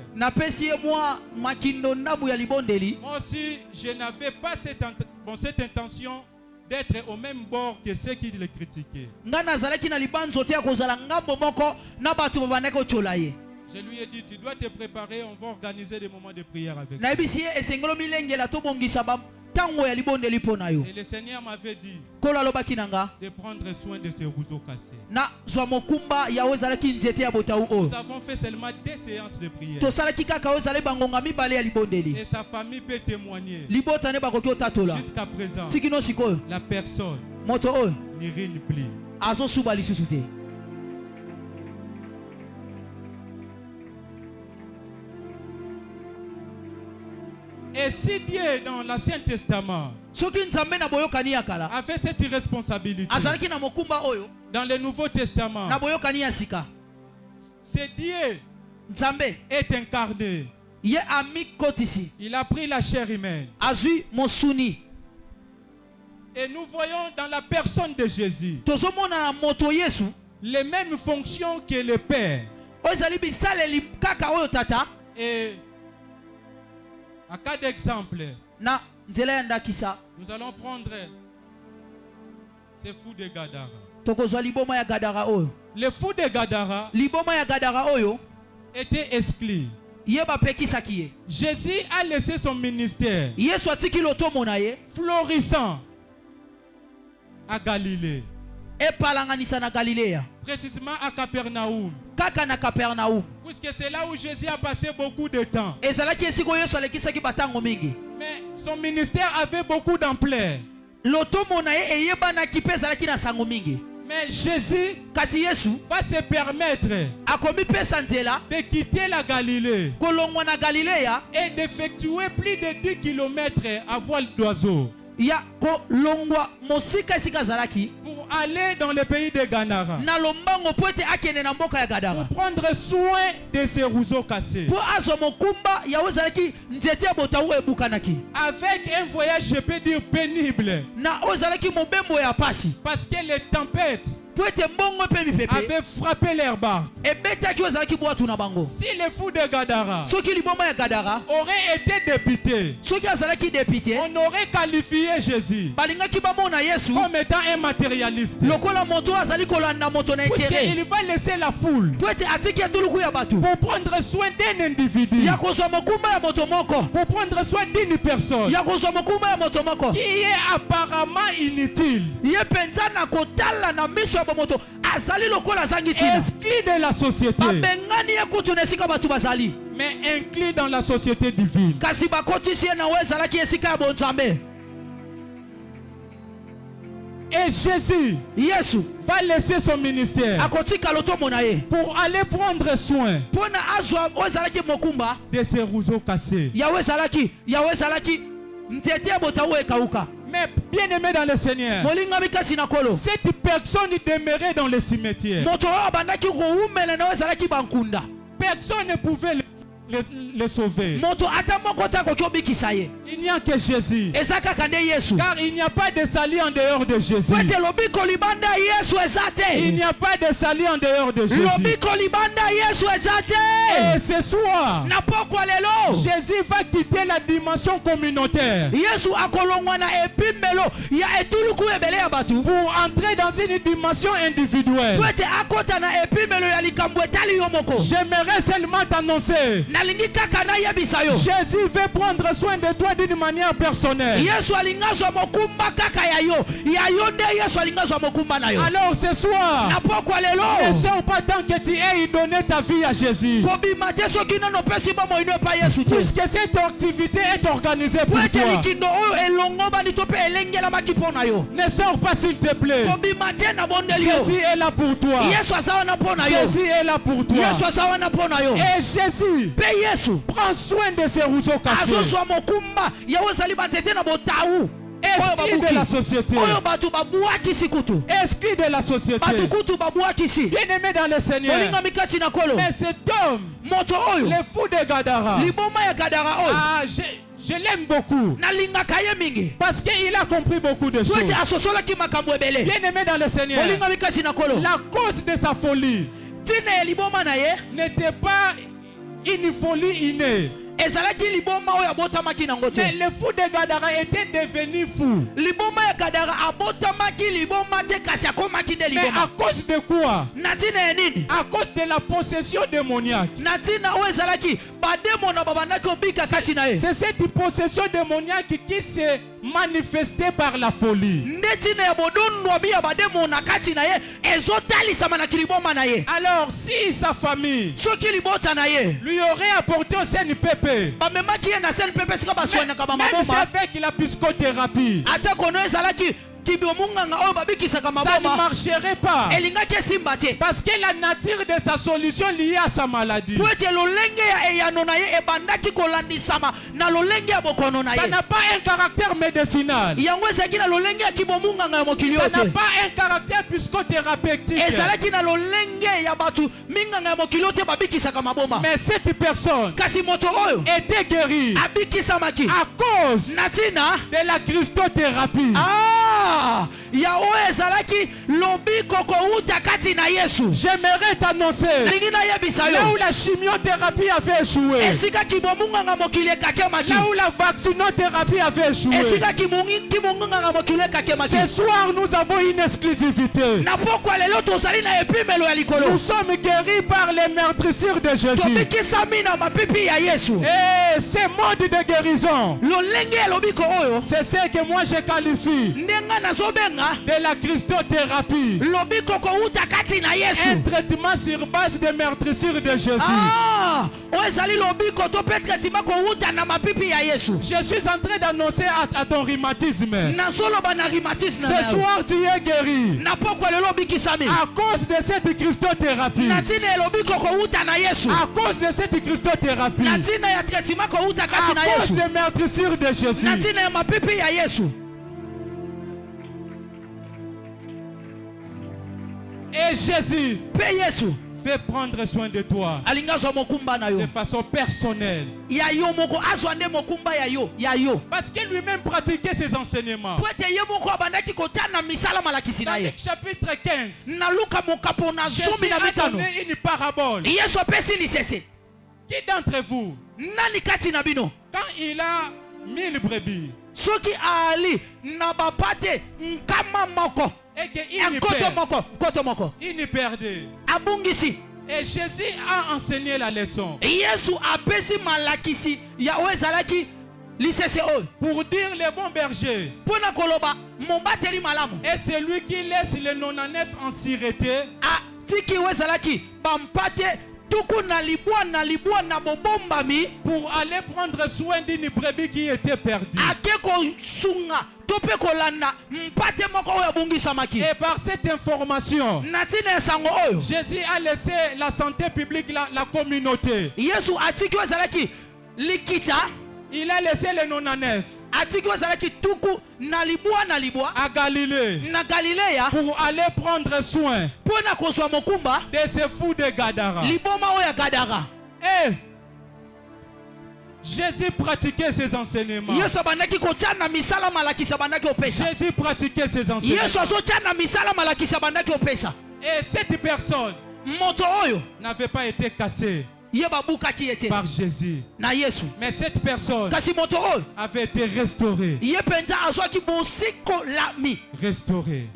Moi aussi, je n'avais pas cette intention d'être au même bord que ceux qui le critiquaient. Je lui ai dit, tu dois te préparer, on va organiser des moments de prière avec toi. Et le Seigneur m'avait dit de prendre soin de ces roseaux cassés. Nous avons fait seulement 2 séances de prière. Et sa famille peut témoigner. Jusqu'à présent, la personne n'urine plus. Et si Dieu dans l'Ancien Testament a fait cette irresponsabilité, dans le Nouveau Testament, c'est Dieu est incarné. Il a pris la chair humaine. Et nous voyons dans la personne de Jésus les mêmes fonctions que le Père. Et À cas d'exemple, na nzela ya ndakisa nous allons prendre ces fous de Gadara. tokozwa liboma ya Gadara oyo. Les fous de Gadara Liboma ya Gadara oyo étaient exclus. yeba pekisaki ye. Jésus a laissé son ministère Yesu atiki lotomo na ye florissant à Galilée, epalanganisa na Galilea précisément à Capernaum, kaka na Kapernaum. puisque c'est là où Jésus a passé beaucoup de temps. Ezalaki esiko Yesu alekisaki batango mingi. Mais son ministère avait beaucoup d'ampleur. Lotomo na ye eyebanaki mpe ezalaki na sango mingi. Mais Jésus Kasi Yesu va se permettre akomipesa nzela de quitter la Galilée kolongwa na Galilea et d'effectuer plus de 10 km à voile d'oiseau ya kolongwa mosika esika azalaki pour aller dans le pays de Ganara, na lombango po ete akende na mboka ya Gadara pour prendre soin de ses roseaux cassés. po azwa mokumba ya oyo ezalaki nzete ya botawu ebukanaki Avec un voyage, je peux dire, pénible. na oyo ezalaki mobembo ya pasi Parce que les tempêtes po ete mbongo mpe mipepe avaient frappé leur barque. ebetaki oyo ezalaki bwatu na bango. Si les fous de Gadara Soki liboma ya Gadara auraient été députés, soki azalaki depute on aurait qualifié Jésus balingaki bamona Yesu comme étant un matérialiste. lokola moto azali kolanda moto na intere Puisqu'il va laisser la foule po ete atiki etuluku ya bato pour prendre soin d'un individu, ya kozwa mokumba ya moto moko pour prendre soin d'une personne ya kozwa mokumba ya moto moko qui est apparemment inutile, ye mpenza na kotala na miso ya bomoto azali lokola azangi ntina exclu de la société, babengani ye kutu na esika bato bazali mais inclus dans la société divine. kasi bakotisi ye na oyo ezalaki esika ya bonzambe. Et Jésus Yesu va laisser son ministère akotika lotomo na ye pour aller prendre soin mpo na azwa oyo ezalaki mokumba de ses roseaux cassés. ya oyo ezalaki nzete ya botawu ekauka. Mais bien aimé dans le Seigneur, molingami kasi na kolo cette personne demeurait dans le cimetière. moto oyo abandaki kowumela na oyo ezalaki bankunda. Personne ne pouvait le sauver. moto ata moko te akoki obikisa ye. Il n'y a que Jésus. eza kaka nde Yesu Car il n'y a pas de salut en dehors de Jésus. po ete lobiko libanda Yesu eza Il n'y te. a pas de salut en dehors de Jésus. lobiko libanda Yesu eza Et te. ce soir, na pokwa lelo Jésus va quitter la dimension communautaire Yesu akolongwa na epimelo ya etuluku ebele ya bato pour entrer dans une dimension individuelle. po ete akota na epimelo ya likambo etali yo moko. J'aimerais seulement t'annoncer, nalingi kaka nayebisa yo Jésus veut prendre soin de toi d'une manière personnelle. Yesu alingi azwa mokumba kaka ya yo nde Yesu alingi azwa mokumba na yo. Alors ce soir, na pokwa ne lelo sors pas tant que tu aies donné ta vie à Jésus. kobima te soki nano opesi bomoino epai Yesu te Puisque cette activité est organisée po pour ete toi. likindo oyo elongobani to mpe elengelamaki mpo na yo. Ne sors pas s'il te plaît. kobima te na bondeli Jésus yo. est là pour toi. Yesu aza wana mpo na yo. Jésus est là pour toi. Yesu aza wana mpo na yo. Et Jésus mpe Yesu prend soin de ses roseaux cassés. azozwa mokumba ya oyo ezali banzete na botawu Exclu de la société. oyo bato babwakisi kutu Exclu de la société. bato kutu babwakisi. Bien aimé dans le Seigneur. olingami kati na kolo Mais cet homme, moto oyo le fou de Gadara, liboma ya Gadara oyo je l'aime beaucoup. nalingaka ye mingi Parce qu'il a compris beaucoup de po choses. ete asosolaki makambo ebele. Bien aimé dans le Seigneur. olingami kati na kolo La cause de sa folie ntina ya liboma na ye n'était pas une folie innée. ezalaki liboma oyo abotamaki nango te. Mais le fou de Gadara était devenu fou. liboma ya Gadara abotamaki liboma te kasi akomaki nde Mais à liboma. cause de quoi? na ntina ya nini? À cause de la possession démoniaque. na ntina oyo ezalaki bademo na babandaki obika kati na ye. C'est cette possession démoniaque qui s'est manifestée par la folie. nde ntina ya bodondwabi ya bademo na kati na ye ezotalisama na kiliboma na ye. Alors si sa famille soki libota na ye lui aurait apporté au CNPP, bamemaki ye na sene pepe sika baswanaka même si bamaboma avec la psychothérapie, ata kono ezalaki kibomunganga oyo babikisaka ça ne maboma marcherait pas. elingaki esimba te. Parce que la nature de sa solution liée à sa maladie, po ete lolenge ya eyano na ye ebandaki kolandisama na lolenge ya bokono na ça ye. n'a pas un caractère médicinal. yango ezalaki na lolenge ya kibomunganga ya mokili Ça oyo n'a te. pas un caractère psychothérapeutique. ezalaki na lolenge ya bato minganga ya mokili oyo te babikisaka maboma. Mais cette personne kasi moto oyo était guérie abikisamaki à cause na ntina de la christothérapie. Yawe ezalaki lobiko kouta kati na Yesu. J'aimerais t'annoncer là où la chimiothérapie avait échoué, là où la vaccinothérapie avait échoué, ce soir nous avons une exclusivité. Nous sommes guéris par les meurtrissures de Jésus. Et ces modes de guérison, c'est ce que moi je qualifie de la christothérapie. Un traitement sur base de meurtrissures de Jésus. Je suis en train d'annoncer à ton rhumatisme. Ce soir tu es guéri à cause de cette christothérapie. À cause de cette christothérapie. À cause des meurtrissures de Jésus. Et Jésus fait prendre soin de toi de façon personnelle. Parce qu'il lui-même pratiquait ses enseignements. Dans le chapitre 15, Jésus a donné une parabole. Qui d'entre vous, quand il a 1000 brebis et qu'il perdait, et Jésus a enseigné la leçon pour dire les bons bergers et celui qui laisse les 99 en sûreté pour aller prendre soin d'une brebis qui était perdue. Et par cette information, Jésus a laissé la santé publique, la communauté. Il a laissé les 99 à Galilée pour aller prendre soin de ces fous de Gadara. Et Jésus pratiquait ses enseignements. Jésus pratiquait ses enseignements. Et cette personne n'avait pas été cassée par Jésus. Mais cette personne avait été restaurée. Restaurée.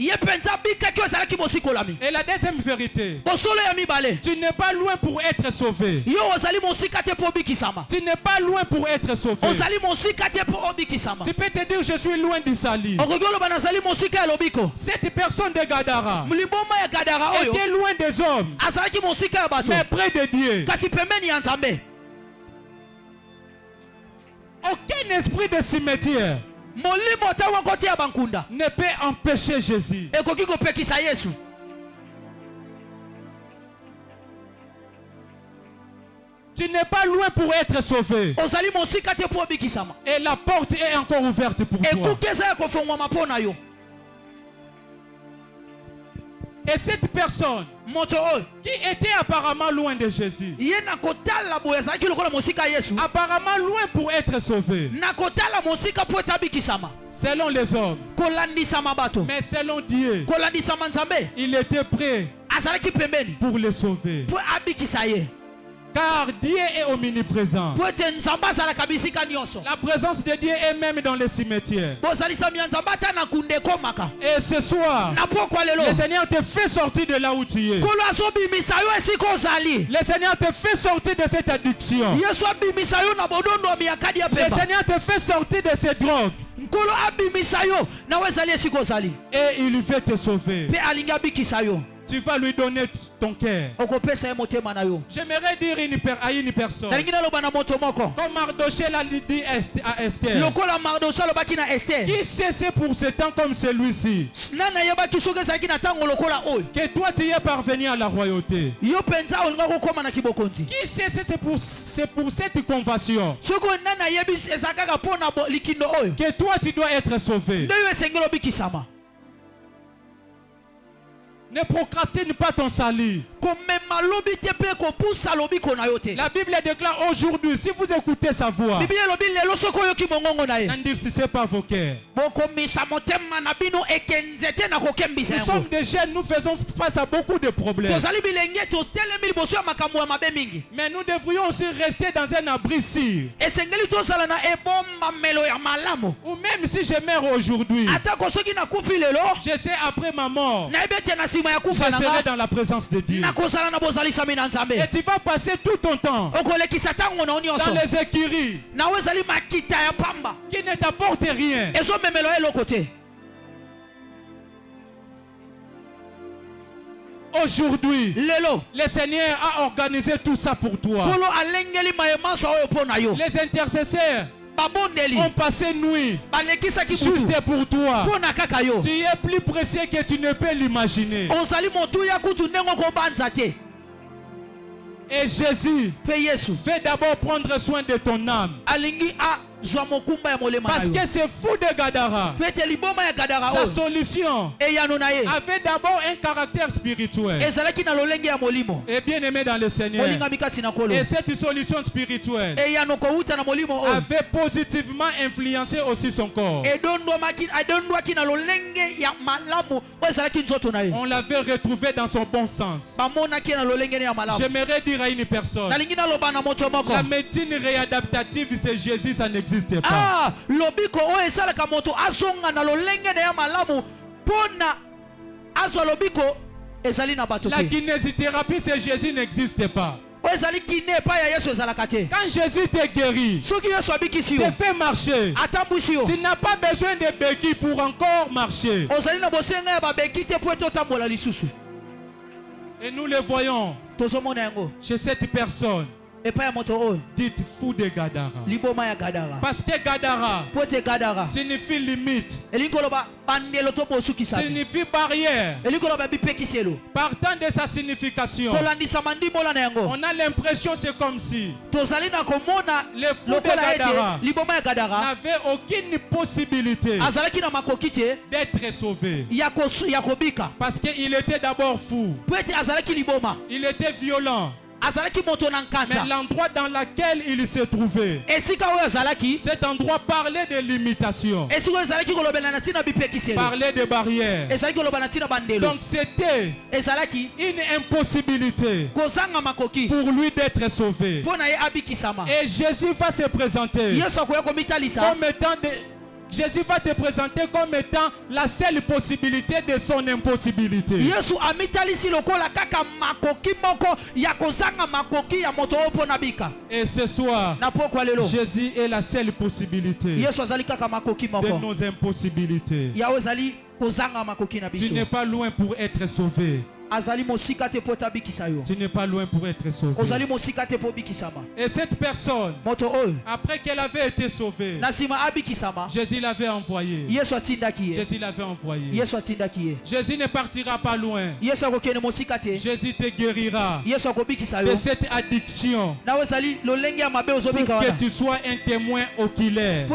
Et la deuxième vérité, tu n'es pas loin pour être sauvé. Tu n'es pas loin pour être sauvé. Tu peux te dire je suis loin d'Isali. Cette personne de Gadara était loin des hommes, mais près de Dieu. Aucun esprit de cimetière ne peut empêcher Jésus. Tu n'es pas loin pour être sauvé. Et la porte est encore ouverte pour toi. Et cette personne qui était apparemment loin de Jésus, apparemment loin pour être sauvé, selon les hommes, mais selon Dieu, il était prêt pour les sauver. Car Dieu est omniprésent. La présence de Dieu est même dans les cimetières. Et ce soir, le Seigneur te fait sortir de là où tu es. Le Seigneur te fait sortir de cette addiction. Le Seigneur te fait sortir de ces drogues. Et il veut te sauver. Tu vas lui donner ton cœur. J'aimerais dire à une personne, comme Mardoché l'a dit à Esther, qui cessait pour ce temps comme celui-ci, que toi tu es parvenu à la royauté. Qui cessait c'est pour cette conversion, que toi tu dois être sauvé. Ne procrastine pas ton salut. La Bible déclare aujourd'hui, si vous écoutez sa voix, n'endurcissez pas vos cœurs. Nous sommes des jeunes, nous faisons face à beaucoup de problèmes. Mais nous devrions aussi rester dans un abri sûr. Ou même si je meurs aujourd'hui, je sais après ma mort, je serai dans la présence de Dieu. Et tu vas passer tout ton temps dans les écuries qui ne t'apportent rien. Aujourd'hui, le Seigneur a organisé tout ça pour toi. Les intercesseurs ont passé nuit juste pour toi. Tu es plus précieux que tu ne peux l'imaginer. Et Jésus fait d'abord prendre soin de ton âme. Parce que c'est fou de Gadara. Sa solution avait d'abord un caractère spirituel. Et bien aimé dans le Seigneur. Et cette solution spirituelle avait positivement influencé aussi son corps. On l'avait retrouvé dans son bon sens. J'aimerais dire à une personne, la médecine réadaptative, c'est Jésus, ça n'existe pas. La kinésithérapie, c'est Jésus, n'existe pas. Quand Jésus te guérit, te fait marcher, tu n'as pas besoin de béquilles pour encore marcher. Et nous le voyons chez cette personne. Dites fou de Gadara. Parce que Gadara signifie limite, signifie barrière. Partant de sa signification, on a l'impression c'est comme si le fou de Gadara n'avait aucune possibilité d'être sauvé. Parce qu'il était d'abord fou. Il était violent. Mais l'endroit dans lequel il se trouvait, cet endroit parlait de limitation, parlait de barrières. Donc c'était une impossibilité pour lui d'être sauvé. Et Jésus va se présenter comme étant Jésus va te présenter comme étant la seule possibilité de son impossibilité. Et ce soir, Jésus est la seule possibilité de nos impossibilités. Tu n'es pas loin pour être sauvé. Tu n'es pas loin pour être sauvé. Et cette personne, après qu'elle avait été sauvée, Jésus l'avait envoyé. Jésus l'avait envoyé. Jésus ne partira pas loin. Jésus te guérira de cette addiction pour que tu sois un témoin oculaire.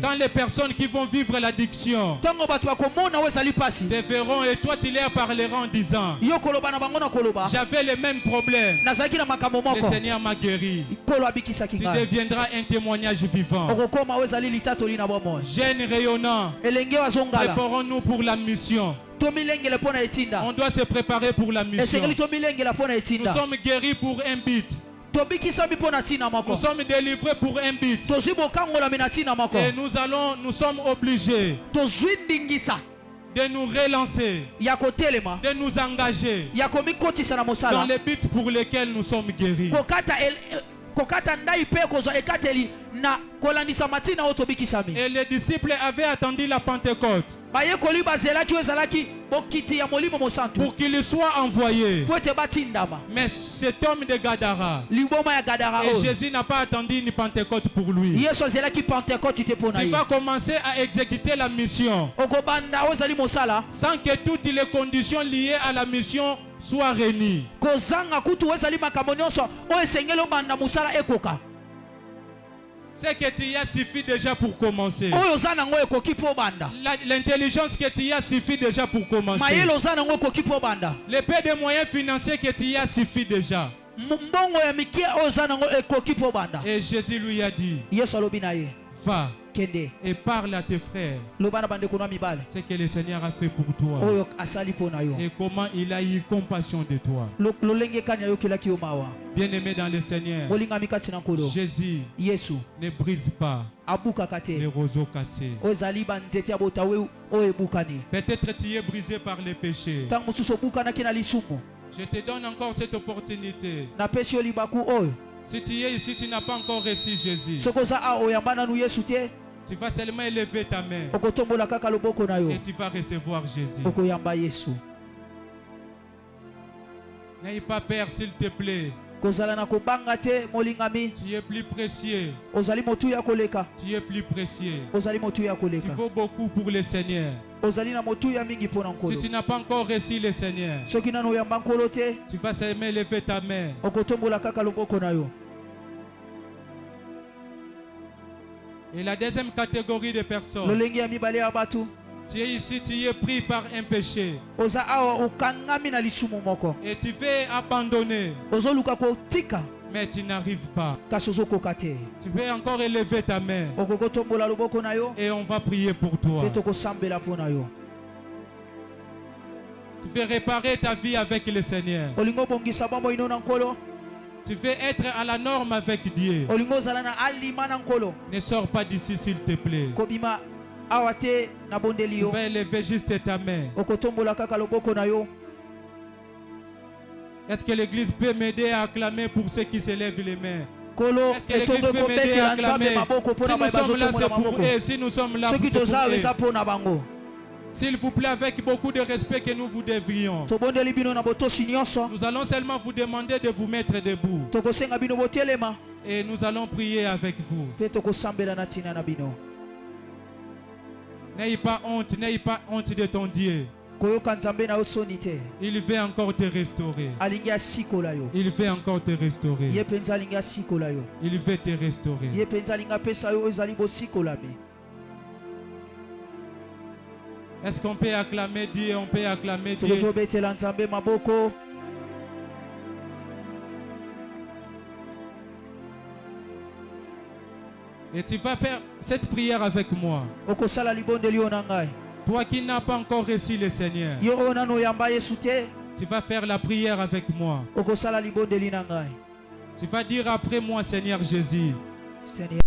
Quand les personnes qui vont vivre l'addiction verront et toi tu leur parleras en disant, j'avais les mêmes problèmes, le Seigneur m'a guéri. Tu deviendras un témoignage vivant. Jeunes rayonnants, préparons-nous pour la mission. On doit se préparer pour la mission. Nous sommes guéris pour un but. Nous sommes délivrés pour un but. Et nous sommes obligés de nous relancer, de nous engager dans les buts pour lesquels nous sommes guéris. Et les disciples avaient attendu la Pentecôte pour qu'il soit envoyé. Mais cet homme de Gadara, et Jésus n'a pas attendu une Pentecôte pour lui. Tu vas commencer à exécuter la mission sans que toutes les conditions liées à la mission soient réunies. Ce que tu as suffit déjà pour commencer. Oyo za nango ekoki po banda. L'intelligence que tu as suffit déjà pour commencer. Mayelo za nango ekoki po banda. Le peu de moyens financiers que tu as suffit déjà. Mbongo ya mikia oyo za nango ekoki po banda. Et Jésus lui a dit, Yesu alobi na ye, va kende et parle à tes frères lobana bande kuna mibale ce que le Seigneur a fait pour toi oyo asali po na yo et comment il a eu compassion de toi. lolenge kanya yo kila kiyo mawa. Bien-aimé dans le Seigneur, olinga mikati na nkolo Jésus Yesu ne brise pas abuka les kate roseaux cassés. ozali banzete abota we oyo ebukani Peut-être tu es brisé par les péchés. tangu mosusu obukanaki na lisumu. Je te donne encore cette opportunité. Napesi yo libaku oyo Si tu es ici, tu n'as pas encore reçu Jésus. soki oza awa oyamba nanu Yesu te Tu vas seulement élever ta main okotombola kaka loboko na yo et tu vas recevoir Jésus. okoyamba Yesu. N'aie pas peur, s'il te plaît. kozala na kobanga te molingami. Tu es plus précieux. Ozali motuya koleka. Tu es plus précieux. Ozali motuya Tu koleka. vaux beaucoup pour le Seigneur. Ozali na motuya mingi pona Si nkolo. tu n'as pas encore reçu le Seigneur, Soki nano yamba nkolo te tu vas seulement élever ta main. okotombola kaka loboko na yo. Et la deuxième catégorie de personnes, Lolenge ya mibale ya batu. tu es ici, tu es pris par un péché. Oza awa okangami na lisumu moko. Et tu veux abandonner, Ozoluka kotika mais tu n'arrives pas. kasi ozokoka te. Tu veux encore élever ta main. Okokotombola loboko na yo Et on va prier pour toi. mpe tokosambela mpo na yo. Tu veux réparer ta vie avec le Seigneur. Olingo bongisa bombo ino na nkolo. Tu veux être à la norme avec Dieu. Olingo ozala na alima na nkolo. Ne sors pas d'ici, s'il te plaît. Kobima awa te na bondeli Tu yo. vas élever juste ta main. Okotombola kaka loboko na yo. Est-ce que l'église peut m'aider à acclamer pour ceux qui se lèvent les mains? Kolo Est-ce que l'église etongo peut m'aider à ekobetela nzambe acclamer? maboko Si mpona nous sommes là, bazotombola c'est pour maboko. eux. Si nous sommes là, Soki c'est pour toza eza eux. mpona bango. S'il vous plaît, avec beaucoup de respect que nous vous devrions. Tobondeli bino na botosi nyonso. Nous allons seulement vous demander de vous mettre debout. Tokosenga bino botelema Et nous allons prier avec vous. mpe tokosambela na ntina na bino. N'ayez pas honte de ton Dieu. Koyoka nzambe na yo soni te. Il veut encore te restaurer. Alingi asikola yo. Il veut encore te restaurer. Ye mpenza alingi asikola yo. Il veut te restaurer. Ye mpenza alingi apesa yo ezali bosikolami. Est-ce qu'on peut acclamer Dieu? On peut acclamer Dieu. Tokobetela nzambe maboko. Et tu vas faire cette prière avec moi. Okosala libondeli yo na ngai. Toi qui n'as pas encore reçu le Seigneur, Yo oyo nano oyamba Yesu te. tu vas faire la prière avec moi. Okosala libondeli na ngai. Tu vas dire après moi, Seigneur Jésus, Seigneur